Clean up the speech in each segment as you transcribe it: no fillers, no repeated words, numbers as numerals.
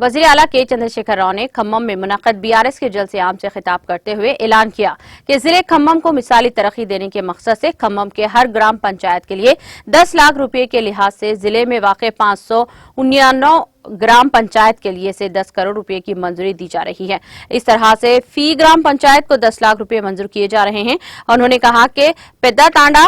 वज़ीर आला के चंद्रशेखर राव ने खम्मम में मुनक़द बीआरएस के जलसे आम से खिताब करते हुए ऐलान किया कि जिले खम्मम को मिसाली तरक्की देने के मकसद से खम्मम के हर ग्राम पंचायत के लिए 10 लाख रुपए के लिहाज से जिले में वाक़ 599 ग्राम पंचायत के लिए से 10 करोड़ रुपए की मंजूरी दी जा रही है। इस तरह से फी ग्राम पंचायत को 10 लाख रुपए मंजूर किए जा रहे हैं। उन्होंने कहा कि पेद्दातांडा,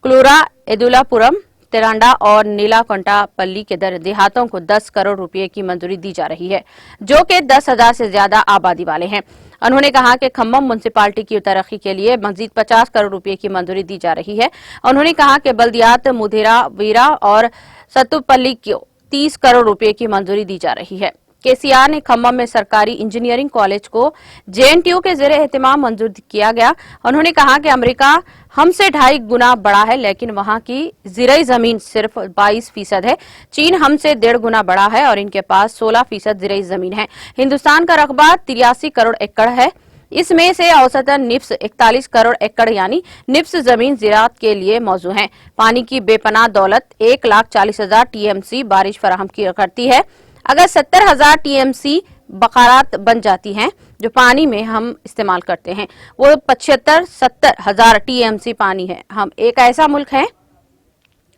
क्लोरा, एदुलापुरम, तिरांडा और नीलाकंटापल्ली के देहातों को 10 करोड़ रुपए की मंजूरी दी जा रही है, जो कि 10,000 से ज्यादा आबादी वाले हैं। उन्होंने कहा कि खम्मम म्युनिसिपालिटी की तरक्की के लिए मजीद 50 करोड़ रुपए की मंजूरी दी जा रही है। उन्होंने कहा कि बल्दियात मुधेरा, वीरा और सत्तुपल्ली को 30 करोड़ रुपए की मंजूरी दी जा रही है। केसीआर ने खम्मम में सरकारी इंजीनियरिंग कॉलेज को जेएनटीयू के ज़रिए एहतमाम मंजूर किया गया। उन्होंने कहा कि अमेरिका हमसे 2.5 गुना बड़ा है, लेकिन वहां की ज़राई जमीन सिर्फ 22% है। चीन हमसे 1.5 गुना बड़ा है और इनके पास 16% ज़राई जमीन है। हिंदुस्तान का रकबा 83 करोड़ एकड़ है। इसमें से औसतन निफ्स 41 करोड़ एकड़ यानी निफ्स जमीन ज़राअत के लिए मौजू है। पानी की बेपनाह दौलत 1,40,000 टीएमसी बारिश फराहम करती है। अगर 70,000 टीएमसी बकारात बन जाती हैं, जो पानी में हम इस्तेमाल करते हैं, वो 75-70,000 टीएमसी पानी है। हम एक ऐसा मुल्क है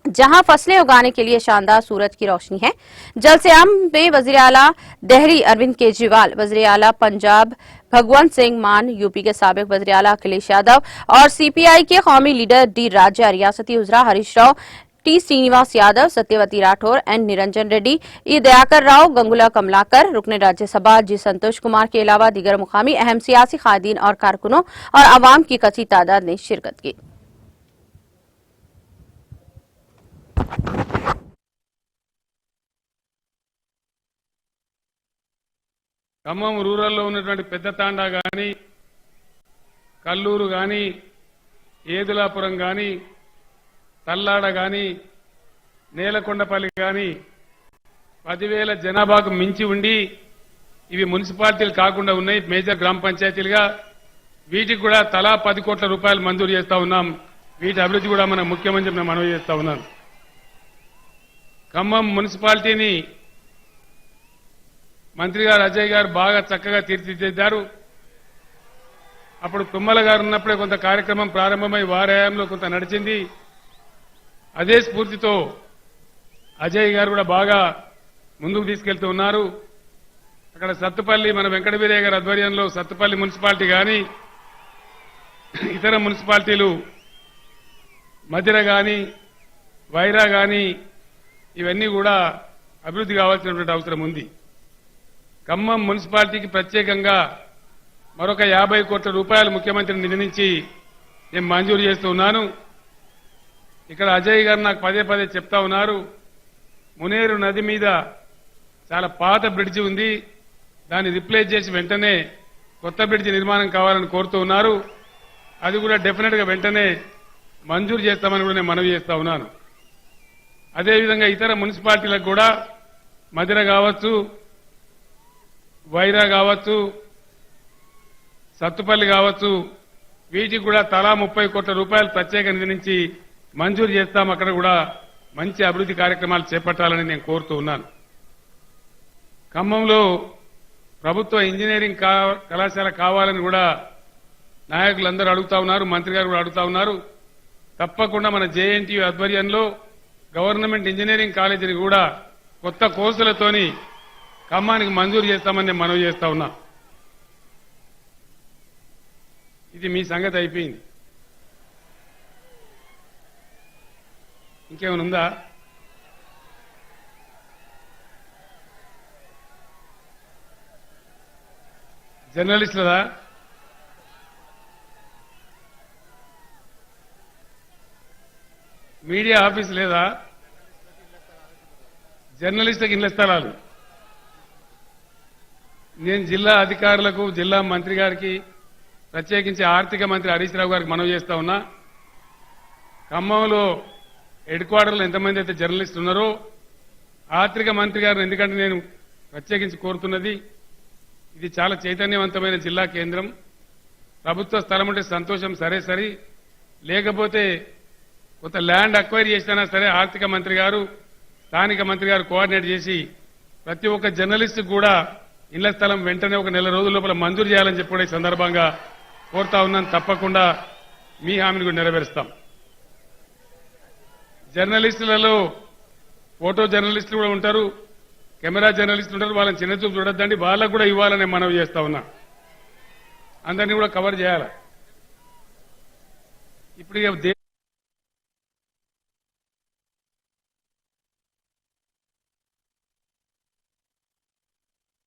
जहां फसलें उगाने के लिए शानदार सूरज की रोशनी है। जलसे आम में वज़ीर आला दिल्ली अरविंद केजरीवाल, वज़ीर आला पंजाब भगवंत सिंह मान, यूपी के साबिक वज़ीर आला अखिलेश यादव और सीपीआई के कौमी लीडर डी राजा, रियासती उज़रा हरीश राव, टी श्रीनिवास यादव, सत्यवती राठौर, एन निरंजन रेड्डी, ई दयाकर राव, गंगुला कमलाकर, रुकने राज्यसभा जी संतोष कुमार के अलावा दीगर मुकामी अहम सियासी कायदीन और कारकुनों और आवाम की कसी तादाद ने शिरकत की। ఖమ్మం రూరల్లో ఉన్నటువంటి పెద్దతాండా గాని, కల్లూరు గాని, ఏదులాపురం గాని, తల్లాడ గాని, నేలకొండపల్లి గాని 10,000 జనాభాకు మించి ఉండి ఇవి మున్సిపాలిటీలు కాకుండా ఉన్నాయి, మేజర్ గ్రామ పంచాయతీలుగా. వీటికి కూడా తలా 10 కోట్ల రూపాయలు మంజూరు చేస్తా ఉన్నాం. వీటి అభివృద్ధి కూడా మన ముఖ్యమంత్రి నేను మనవి చేస్తా ఉన్నాను. ఖమ్మం మున్సిపాలిటీని మంత్రి గారు అజయ్ గారు బాగా చక్కగా తీర్చిదిద్దారు. అప్పుడు తుమ్మల గారు ఉన్నప్పుడే కొంత కార్యక్రమం ప్రారంభమై వారి హయాంలో కొంత నడిచింది. అదే స్ఫూర్తితో అజయ్ గారు కూడా బాగా ముందుకు తీసుకెళ్తూ ఉన్నారు. అక్కడ సత్తుపల్లి మన వెంకట వీరయ్య గారి ఆధ్వర్యంలో సత్తుపల్లి మున్సిపాలిటీ గాని, ఇతర మున్సిపాలిటీలు మధిర గాని, వైరా గాని ఇవన్నీ కూడా అభివృద్ధి కావాల్సినటువంటి అవసరం ఉంది. ఖమ్మం మున్సిపాలిటీకి ప్రత్యేకంగా మరొక 50 కోట్ల రూపాయలు ముఖ్యమంత్రిని నిర్ణయించి నేను మంజూరు చేస్తూ ఉన్నాను. ఇక్కడ అజయ్ గారు నాకు పదే పదే చెప్తా ఉన్నారు, మునేరు నది మీద చాలా పాత బ్రిడ్జి ఉంది, దాన్ని రిప్లేస్ చేసి వెంటనే కొత్త బ్రిడ్జి నిర్మాణం కావాలని కోరుతూ ఉన్నారు. అది కూడా డెఫినెట్ గా వెంటనే మంజూరు చేస్తామని కూడా నేను మనవి చేస్తా ఉన్నాను. అదేవిధంగా ఇతర మున్సిపాలిటీలకు కూడా మధిర కావచ్చు, వైరా కావచ్చు, సత్తుపల్లి కావచ్చు, వీటికి కూడా తలా 30 కోట్ల రూపాయలు ప్రత్యేక నిధి నుంచి మంజూరు చేస్తాం. అక్కడ కూడా మంచి అభివృద్ధి కార్యక్రమాలు చేపట్టాలని నేను కోరుతూ ఉన్నాను. ఖమ్మంలో ప్రభుత్వ ఇంజనీరింగ్ కళాశాల కావాలని కూడా నాయకులందరూ అడుగుతా ఉన్నారు, మంత్రి గారు కూడా అడుగుతా ఉన్నారు. తప్పకుండా మన జేఎన్టీయూ ఆధ్వర్యంలో గవర్నమెంట్ ఇంజనీరింగ్ కాలేజీని కూడా కొత్త కోర్సులతోని ఖమ్మానికి మంజూరు చేస్తామని నేను మనవి చేస్తా ఉన్నా. ఇది మీ సంగతి అయిపోయింది. ఇంకేమైనా ఉందా? జర్నలిస్టులదా? మీడియా ఆఫీస్ లేదా? జర్నలిస్టులకు ఇళ్ల స్థలాలు నేను జిల్లా అధికారులకు, జిల్లా మంత్రి గారికి, ప్రత్యేకించి ఆర్థిక మంత్రి హరీష్ రావు గారికి మనవి చేస్తా ఉన్నా. ఖమ్మంలో హెడ్ క్వార్టర్లో ఎంతమంది అయితే జర్నలిస్టులు ఉన్నారో ఆర్థిక మంత్రి గారిని, ఎందుకంటే నేను ప్రత్యేకించి కోరుతున్నది, ఇది చాలా చైతన్యవంతమైన జిల్లా కేంద్రం. ప్రభుత్వ స్థలం ఉంటే సంతోషం, సరే, లేకపోతే కొంత ల్యాండ్ అక్వైర్ చేసినా సరే ఆర్థిక మంత్రి గారు, స్థానిక మంత్రి గారు కోఆర్డినేట్ చేసి ప్రతి ఒక్క జర్నలిస్ట్ కూడా ఇళ్ల స్థలం వెంటనే ఒక నెల రోజుల లోపల మంజూరు చేయాలని చెప్పి కూడా ఈ సందర్భంగా కోరుతా ఉన్నాను. తప్పకుండా మీ హామీని కూడా నెరవేరుస్తాం. జర్నలిస్టులలో ఫోటో జర్నలిస్టులు కూడా ఉంటారు, కెమెరా జర్నలిస్టులు ఉంటారు. వాళ్ళని చిన్న చూపు చూడొద్దండి, వాళ్ళకు కూడా ఇవ్వాలని మనవి చేస్తా ఉన్నా. అందరినీ కూడా కవర్ చేయాలి. ఇప్పుడు ఇక